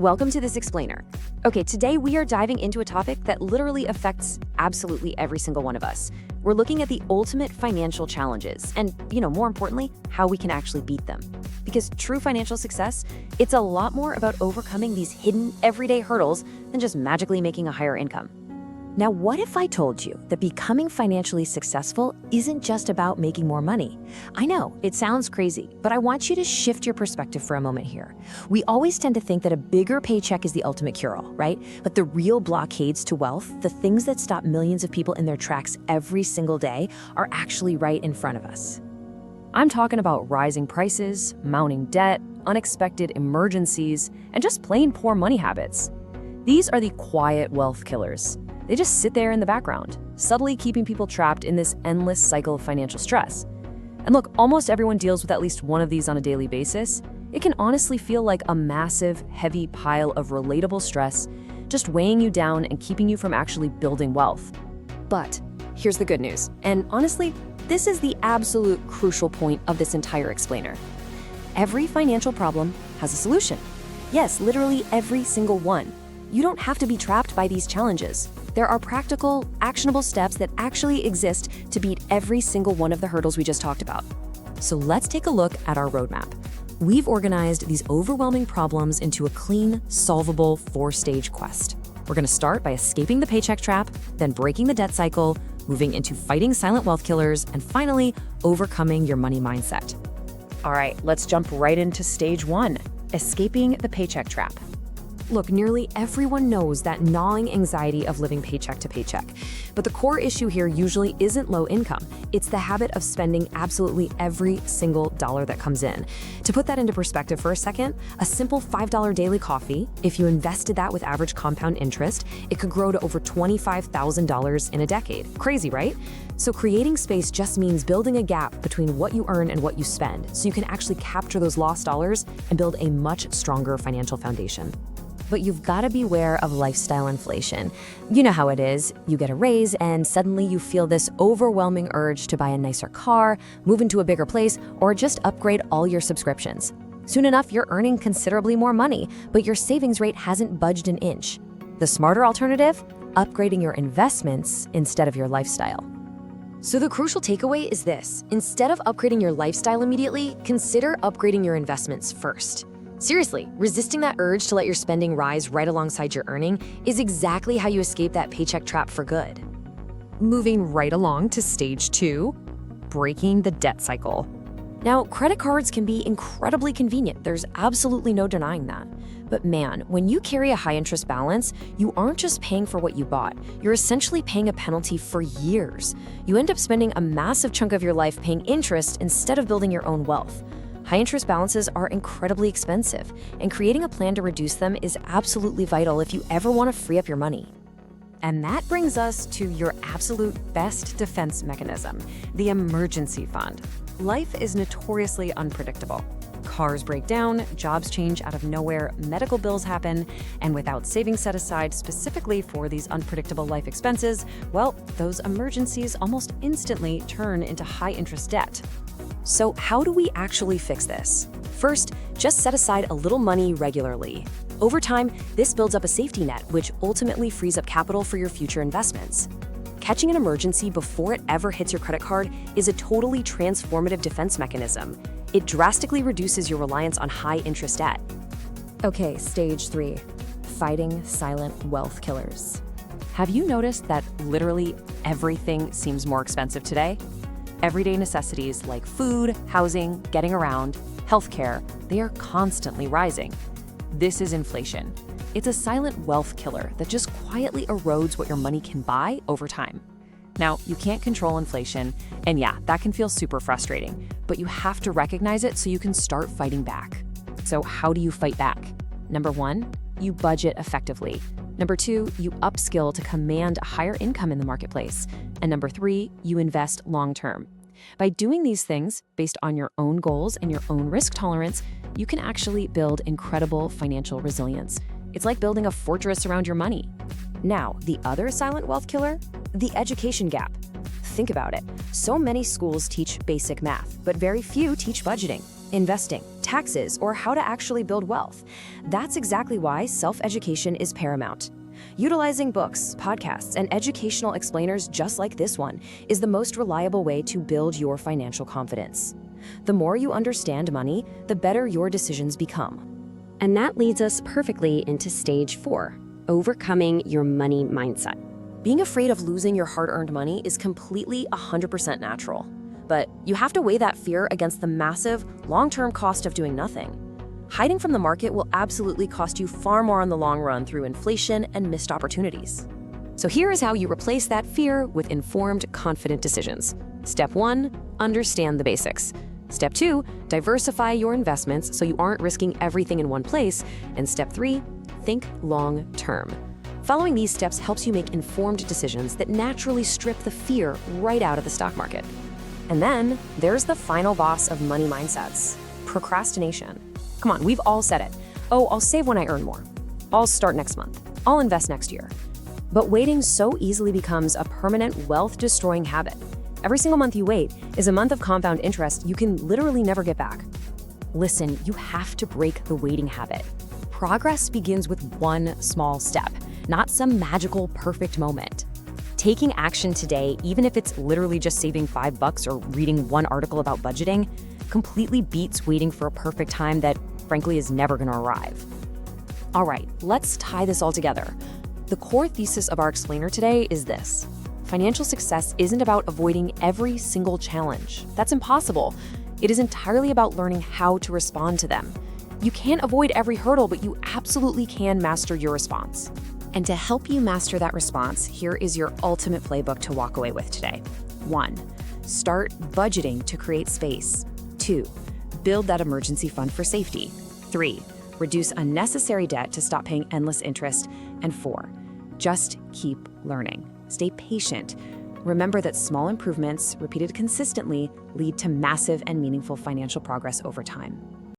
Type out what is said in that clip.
Welcome to This Explainer. Okay, today we are diving into a topic that literally affects absolutely every single one of us. We're looking at the ultimate financial challenges and, more importantly, how we can actually beat them. Because true financial success, it's a lot more about overcoming these hidden everyday hurdles than just magically making a higher income. Now, what if I told you that becoming financially successful isn't just about making more money? I know, it sounds crazy, but I want you to shift your perspective for a moment here. We always tend to think that a bigger paycheck is the ultimate cure-all, right? But the real blockades to wealth, the things that stop millions of people in their tracks every single day, are actually right in front of us. I'm talking about rising prices, mounting debt, unexpected emergencies, and just plain poor money habits. These are the quiet wealth killers. They just sit there in the background, subtly keeping people trapped in this endless cycle of financial stress. And look, almost everyone deals with at least one of these on a daily basis. It can honestly feel like a massive, heavy pile of relatable stress, just weighing you down and keeping you from actually building wealth. But here's the good news. And honestly, this is the absolute crucial point of this entire explainer. Every financial problem has a solution. Yes, literally every single one. You don't have to be trapped by these challenges. There are practical, actionable steps that actually exist to beat every single one of the hurdles we just talked about. So let's take a look at our roadmap. We've organized these overwhelming problems into a clean, solvable 4-stage quest. We're going to start by escaping the paycheck trap, then breaking the debt cycle, moving into fighting silent wealth killers, and finally, overcoming your money mindset. All right, let's jump right into stage 1, escaping the paycheck trap. Look, nearly everyone knows that gnawing anxiety of living paycheck to paycheck. But the core issue here usually isn't low income. It's the habit of spending absolutely every single dollar that comes in. To put that into perspective for a second, a simple $5 daily coffee, if you invested that with average compound interest, it could grow to over $25,000 in a decade. Crazy, right? So creating space just means building a gap between what you earn and what you spend, so you can actually capture those lost dollars and build a much stronger financial foundation. But you've got to beware of lifestyle inflation. You know how it is. You get a raise and suddenly you feel this overwhelming urge to buy a nicer car, move into a bigger place, or just upgrade all your subscriptions. Soon enough, you're earning considerably more money, but your savings rate hasn't budged an inch. The smarter alternative? Upgrading your investments instead of your lifestyle. So the crucial takeaway is this. Instead of upgrading your lifestyle immediately, consider upgrading your investments first. Seriously, resisting that urge to let your spending rise right alongside your earning is exactly how you escape that paycheck trap for good. Moving right along to stage 2, breaking the debt cycle. Now, credit cards can be incredibly convenient. There's absolutely no denying that. But man, when you carry a high-interest balance, you aren't just paying for what you bought. You're essentially paying a penalty for years. You end up spending a massive chunk of your life paying interest instead of building your own wealth. High-interest balances are incredibly expensive, and creating a plan to reduce them is absolutely vital if you ever want to free up your money. And that brings us to your absolute best defense mechanism, the emergency fund. Life is notoriously unpredictable. Cars break down, jobs change out of nowhere, medical bills happen, and without savings set aside specifically for these unpredictable life expenses, well, those emergencies almost instantly turn into high-interest debt. So how do we actually fix this? First, just set aside a little money regularly. Over time, this builds up a safety net, which ultimately frees up capital for your future investments. Catching an emergency before it ever hits your credit card is a totally transformative defense mechanism. It drastically reduces your reliance on high-interest debt. Okay, stage 3, fighting silent wealth killers. Have you noticed that literally everything seems more expensive today? Everyday necessities like food, housing, getting around, healthcare, they are constantly rising. This is inflation. It's a silent wealth killer that just quietly erodes what your money can buy over time. Now, you can't control inflation, and yeah, that can feel super frustrating, but you have to recognize it so you can start fighting back. So how do you fight back? Number 1, you budget effectively. Number 2, you upskill to command a higher income in the marketplace. And number 3, you invest long-term. By doing these things based on your own goals and your own risk tolerance, you can actually build incredible financial resilience. It's like building a fortress around your money. Now, the other silent wealth killer? The education gap. Think about it. So many schools teach basic math, but very few teach budgeting, investing, taxes, or how to actually build wealth. That's exactly why self-education is paramount. Utilizing books, podcasts, and educational explainers just like this one is the most reliable way to build your financial confidence. The more you understand money, the better your decisions become. And that leads us perfectly into stage 4, overcoming your money mindset. Being afraid of losing your hard-earned money is completely 100% natural. But you have to weigh that fear against the massive, long-term cost of doing nothing. Hiding from the market will absolutely cost you far more in the long run through inflation and missed opportunities. So here is how you replace that fear with informed, confident decisions. Step 1, understand the basics. Step 2, diversify your investments so you aren't risking everything in one place. And step 3, think long-term. Following these steps helps you make informed decisions that naturally strip the fear right out of the stock market. And then there's the final boss of money mindsets, procrastination. Come on, we've all said it. Oh, I'll save when I earn more. I'll start next month. I'll invest next year. But waiting so easily becomes a permanent wealth-destroying habit. Every single month you wait is a month of compound interest you can literally never get back. Listen, you have to break the waiting habit. Progress begins with one small step, not some magical, perfect moment. Taking action today, even if it's literally just saving $5 or reading one article about budgeting, completely beats waiting for a perfect time that, frankly, is never going to arrive. All right, let's tie this all together. The core thesis of our explainer today is this. Financial success isn't about avoiding every single challenge. That's impossible. It is entirely about learning how to respond to them. You can't avoid every hurdle, but you absolutely can master your response. And to help you master that response, here is your ultimate playbook to walk away with today. 1. Start budgeting to create space. 2. Build that emergency fund for safety. 3. Reduce unnecessary debt to stop paying endless interest. And 4. Just keep learning. Stay patient. Remember that small improvements, repeated consistently, lead to massive and meaningful financial progress over time.